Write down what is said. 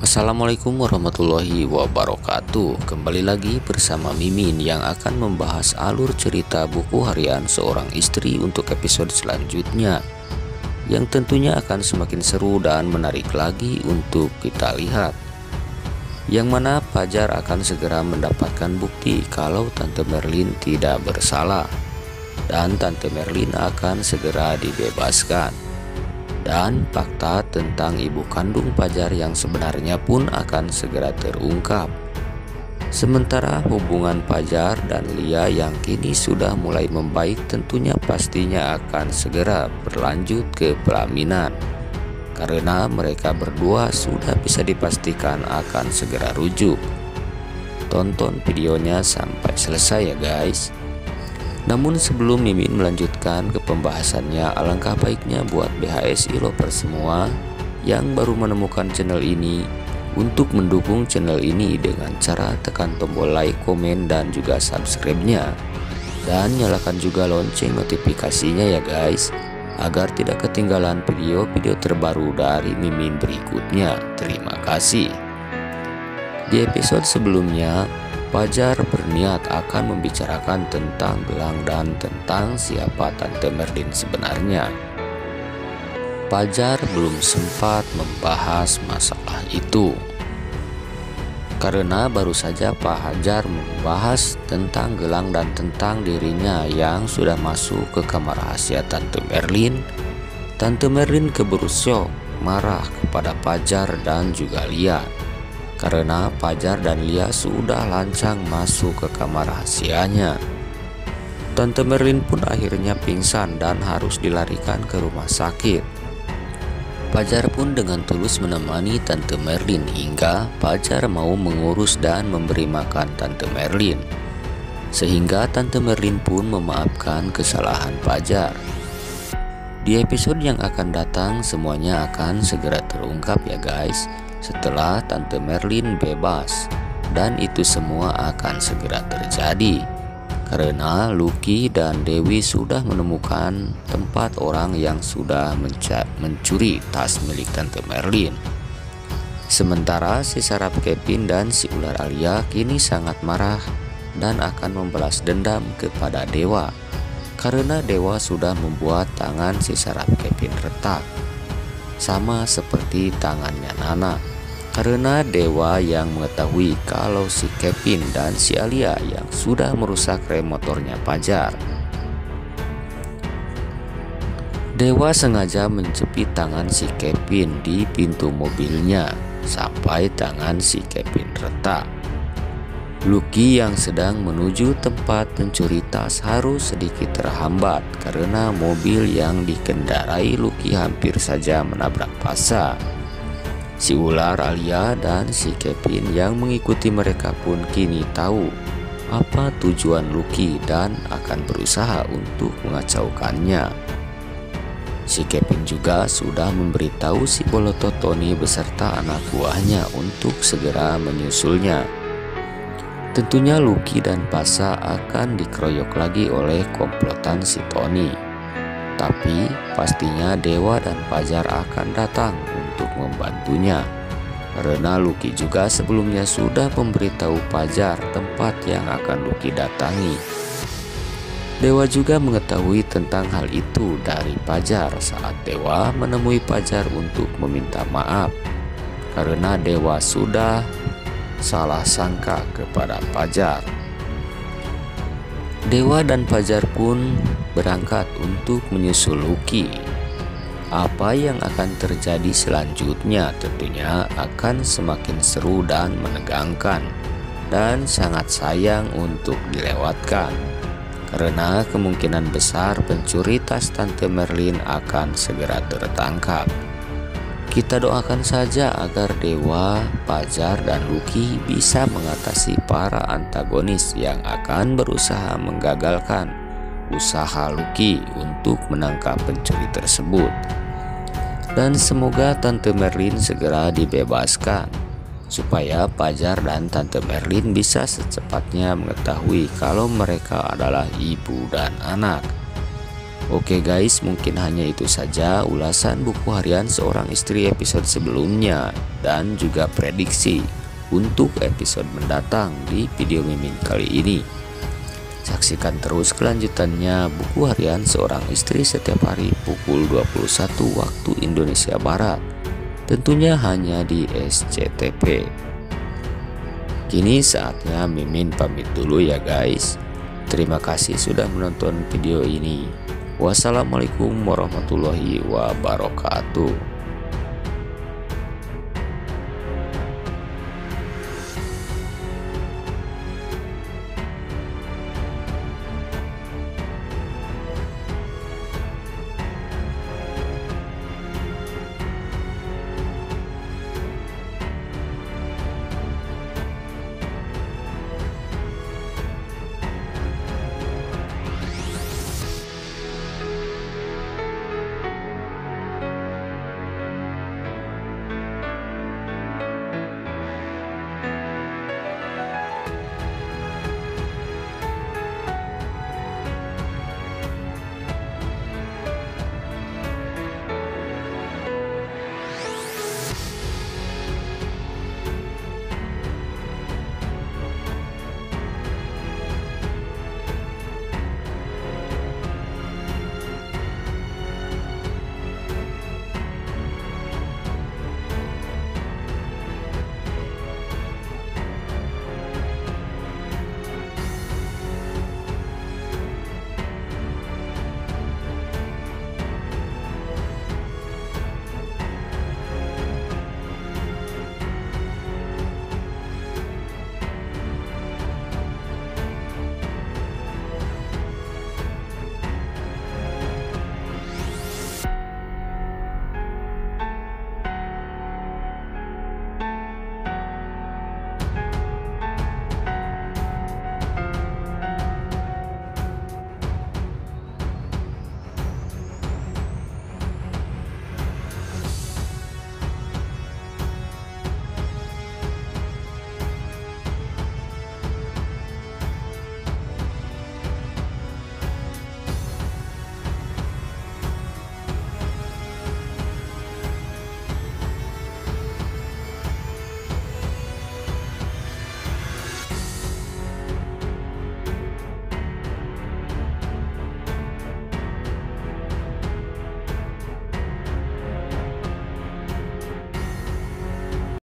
Assalamualaikum warahmatullahi wabarakatuh. Kembali lagi bersama Mimin yang akan membahas alur cerita buku harian seorang istri untuk episode selanjutnya, yang tentunya akan semakin seru dan menarik lagi untuk kita lihat. Yang mana Fajar akan segera mendapatkan bukti kalau Tante Merlin tidak bersalah, dan Tante Merlin akan segera dibebaskan. Dan fakta tentang ibu kandung Fajar yang sebenarnya pun akan segera terungkap. Sementara hubungan Fajar dan Lia yang kini sudah mulai membaik tentunya pastinya akan segera berlanjut ke pelaminan, karena mereka berdua sudah bisa dipastikan akan segera rujuk. Tonton videonya sampai selesai ya guys. Namun sebelum Mimin melanjutkan ke pembahasannya, alangkah baiknya buat BHSI lovers semua yang baru menemukan channel ini untuk mendukung channel ini dengan cara tekan tombol like, komen, dan juga subscribe-nya. Dan nyalakan juga lonceng notifikasinya ya guys, agar tidak ketinggalan video-video terbaru dari Mimin berikutnya. Terima kasih. Di episode sebelumnya, Fajar berniat akan membicarakan tentang gelang dan tentang siapa Tante Merlin sebenarnya. Fajar belum sempat membahas masalah itu, karena baru saja Fajar membahas tentang gelang dan tentang dirinya yang sudah masuk ke kamar rahasia Tante Merlin. Tante Merlin keburu syok, marah kepada Fajar dan juga Lia, karena Fajar dan Lia sudah lancang masuk ke kamar rahasianya. Tante Merlin pun akhirnya pingsan dan harus dilarikan ke rumah sakit. Fajar pun dengan tulus menemani Tante Merlin hingga Fajar mau mengurus dan memberi makan Tante Merlin, sehingga Tante Merlin pun memaafkan kesalahan Fajar. Di episode yang akan datang semuanya akan segera terungkap ya guys, setelah Tante Merlin bebas, dan itu semua akan segera terjadi karena Lucky dan Dewi sudah menemukan tempat orang yang sudah mencuri tas milik Tante Merlin. Sementara si Sarap Kevin dan si Ular Alia kini sangat marah dan akan membalas dendam kepada Dewa, karena Dewa sudah membuat tangan si Sarap Kevin retak, sama seperti tangannya Nana, karena Dewa yang mengetahui kalau si Kevin dan si Alia yang sudah merusak rem motornya Fajar. Dewa sengaja menjepit tangan si Kevin di pintu mobilnya sampai tangan si Kevin retak. Lucky yang sedang menuju tempat mencuri tas harus sedikit terhambat karena mobil yang dikendarai Lucky hampir saja menabrak Pasha. Si Ular Alia dan si Kevin yang mengikuti mereka pun kini tahu apa tujuan Lucky dan akan berusaha untuk mengacaukannya. Si Kevin juga sudah memberitahu si Boloto Tony beserta anak buahnya untuk segera menyusulnya. Tentunya Lucky dan Pasha akan dikeroyok lagi oleh komplotan si Tony. Tapi pastinya Dewa dan Fajar akan datang untuk membantunya, karena Lucky juga sebelumnya sudah memberitahu Fajar tempat yang akan Lucky datangi. Dewa juga mengetahui tentang hal itu dari Fajar saat Dewa menemui Fajar untuk meminta maaf, karena Dewa sudah salah sangka kepada Fajar. Dewa dan Fajar pun berangkat untuk menyusul Lucky. Apa yang akan terjadi selanjutnya tentunya akan semakin seru dan menegangkan, dan sangat sayang untuk dilewatkan, karena kemungkinan besar pencuri tas Tante Merlin akan segera tertangkap. Kita doakan saja agar Dewa, Fajar, dan Lucky bisa mengatasi para antagonis yang akan berusaha menggagalkan usaha Lucky untuk menangkap pencuri tersebut. Dan semoga Tante Merlin segera dibebaskan, supaya Fajar dan Tante Merlin bisa secepatnya mengetahui kalau mereka adalah ibu dan anak. Oke guys, mungkin hanya itu saja ulasan buku harian seorang istri episode sebelumnya dan juga prediksi untuk episode mendatang di video Mimin kali ini. Saksikan terus kelanjutannya buku harian seorang istri setiap hari pukul 21 waktu Indonesia Barat. Tentunya hanya di SCTV. Kini saatnya Mimin pamit dulu ya guys. Terima kasih sudah menonton video ini. Wassalamualaikum warahmatullahi wabarakatuh.